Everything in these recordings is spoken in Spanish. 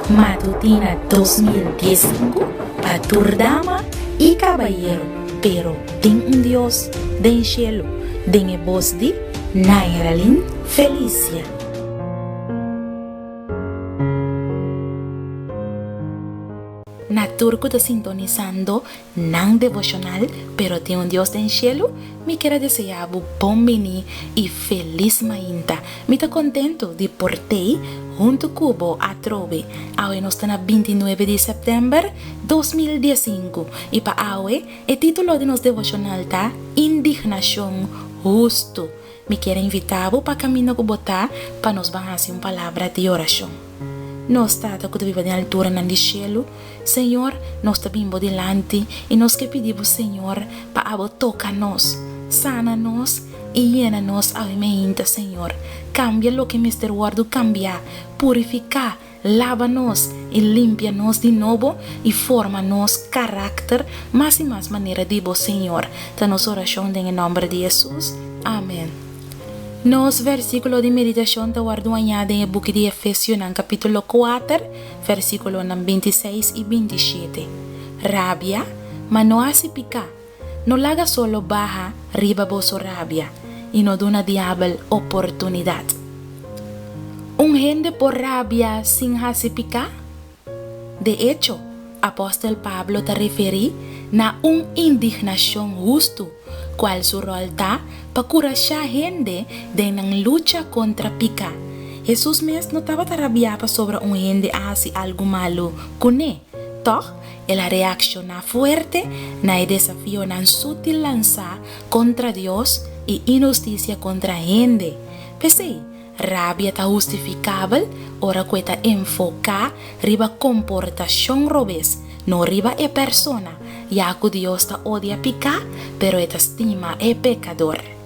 Matutina 2015 para Turdama y Caballero, pero ten un Dios del cielo, den el voz de Nairalin Felicia. Turco está sintonizando nan devocional, pero tiene un Dios del cielo. Me quiero desear bom vini y feliz mainta. Me está contento de portei junto cubo a trove. Hoy nos está 29 de septiembre 2015 y para hoy el título de nuestro devocional está Indignación Justo. Me quiero invitar para caminar con botar para nos van a hacer una palabra de oración. Nós está que vive na altura no cielo, Senhor, nós está bimbo delante e nós que pedimos, Senhor, para abo toca nós, sana nós e llena nós a mente, Senhor. Cambia lo que Mr. Word cambiar, purificar, lava nós e limpia nós de novo e forma nós caráter, mais e mais maneira de bo, Senhor. Tá nossa oração em nome de Jesus. Amém. Nos versículo de meditación te guardo añade en el book de Efesios en capítulo 4, versículo 26 y 27. Rabia, mas no hace picar. No la haga solo baja, riba vosso rabia, y no dona diablo oportunidad. Un gente por rabia sin hacer picar? De hecho, apóstol Pablo te referí a una indignación justo, cual su rol está para curar a gente de la lucha contra pica. Jesús mesmo no estaba rabiando sobre un gente hace algo malo con él. Toch, él reacciona fuerte na el desafío na sutil lanza contra Dios y injusticia contra gente. Pese, rabia está justificable, ora cuesta enfocar riba comportación robes, no riba e persona, ya que Dios te odia picar, pero te estima e pecador.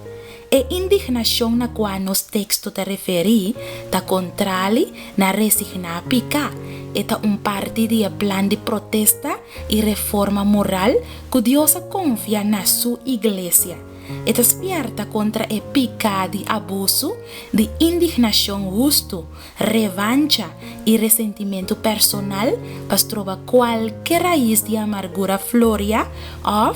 E indignación na cual nos texto te referi, ta contrali na resignar picar, eta un parte de plan de protesta y reforma moral que Dios confía na su iglesia. Eta despierta contra el pecado de abuso, de indignación justo, revancha y resentimiento personal, para trobar cualquier raíz de amargura floria o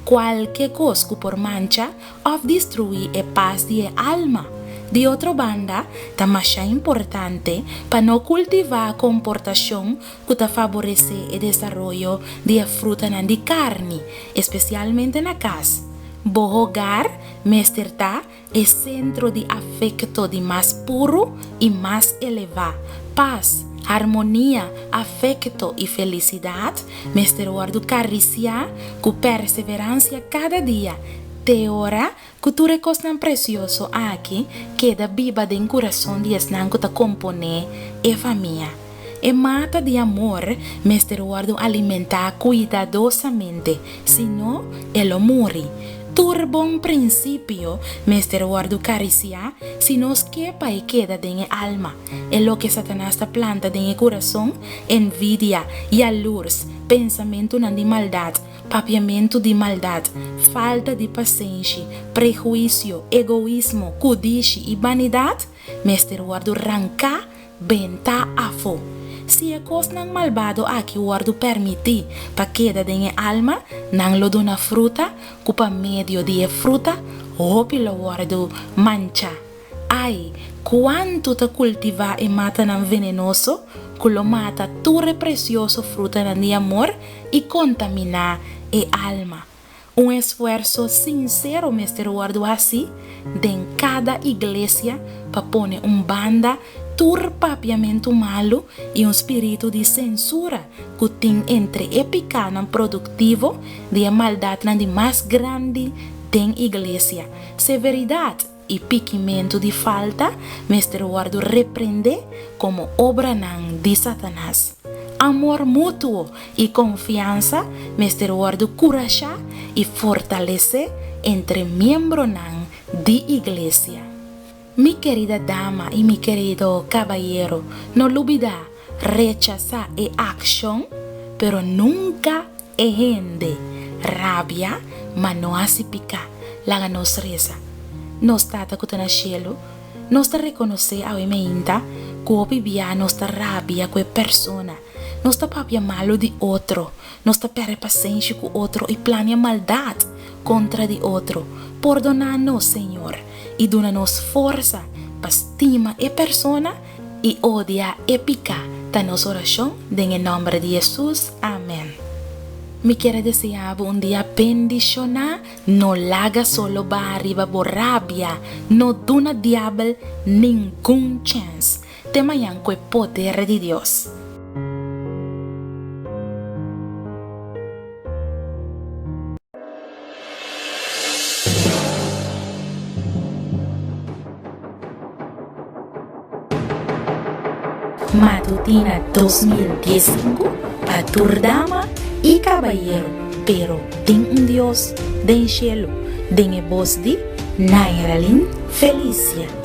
cualquier cosa por mancha o destruir la paz de alma. De otra banda, es más importante para no cultivar comportación que te favorece el desarrollo de fruta de carne, especialmente en la casa. Bo hogar, mesterta, es centro de afecto de más puro y más elevado. Paz, armonía, afecto y felicidad, mester guardo caricia, con perseverancia cada día. Te ora que tu recos tan precioso aquí queda viva de corazón de esnan que te compone e familia. E mata de amor, mester guardo alimentar cuidadosamente, sino el muri. Turbón principio, mester guardo caricia, si nos quepa y queda en el alma. En lo que Satanás te planta en el corazón, envidia y alures, pensamiento de maldad, papiamento de maldad, falta de paciencia, prejuicio, egoísmo, codicia y vanidad, mester guardo arranca, venta afo. Si es cosa malvado aquí guardo permitir para queda en el alma, nan lo dona fruta, cupa medio de fruta, o lo guardo mancha. Ay, cuánto te cultiva y mata nan venenoso, que lo mata tu precioso fruta de amor y contamina el alma. Un esfuerzo sincero, mester guardo así, de en cada iglesia, para poner un banda papiamento malo y un espíritu de censura que tiene entre el pecado productivo de maldad de más grande de iglesia. Severidad y piquimento de falta, mester guardo reprende como obra de Satanás. Amor mutuo y confianza, mester guardo coraje y fortalece entre miembros de iglesia. Mi querida dama y mi querido caballero, no olvida rechazar la acción, pero nunca ejende rabia, mas no hace picar, la nos reza. Nos trata con el cielo, nos te reconoce a meinta, vivia nuestra rabia con persona, nuestra papia malo de otro, nuestra pere paciencia con otro y planea maldad contra de otro. Perdónanos, Señor, y dónanos fuerza para estima e persona y odia e pica. Ta nos oración en el nombre de Jesús. Amén. Me quiero desear un día bendicional, no laga solo va arriba por rabia, no duna diablo ningún chance. Te mañan con el poder de Dios. Matutina 2015 para tu dama y caballero, pero ten un Dios del cielo, den voz de Nairalyn Felicia.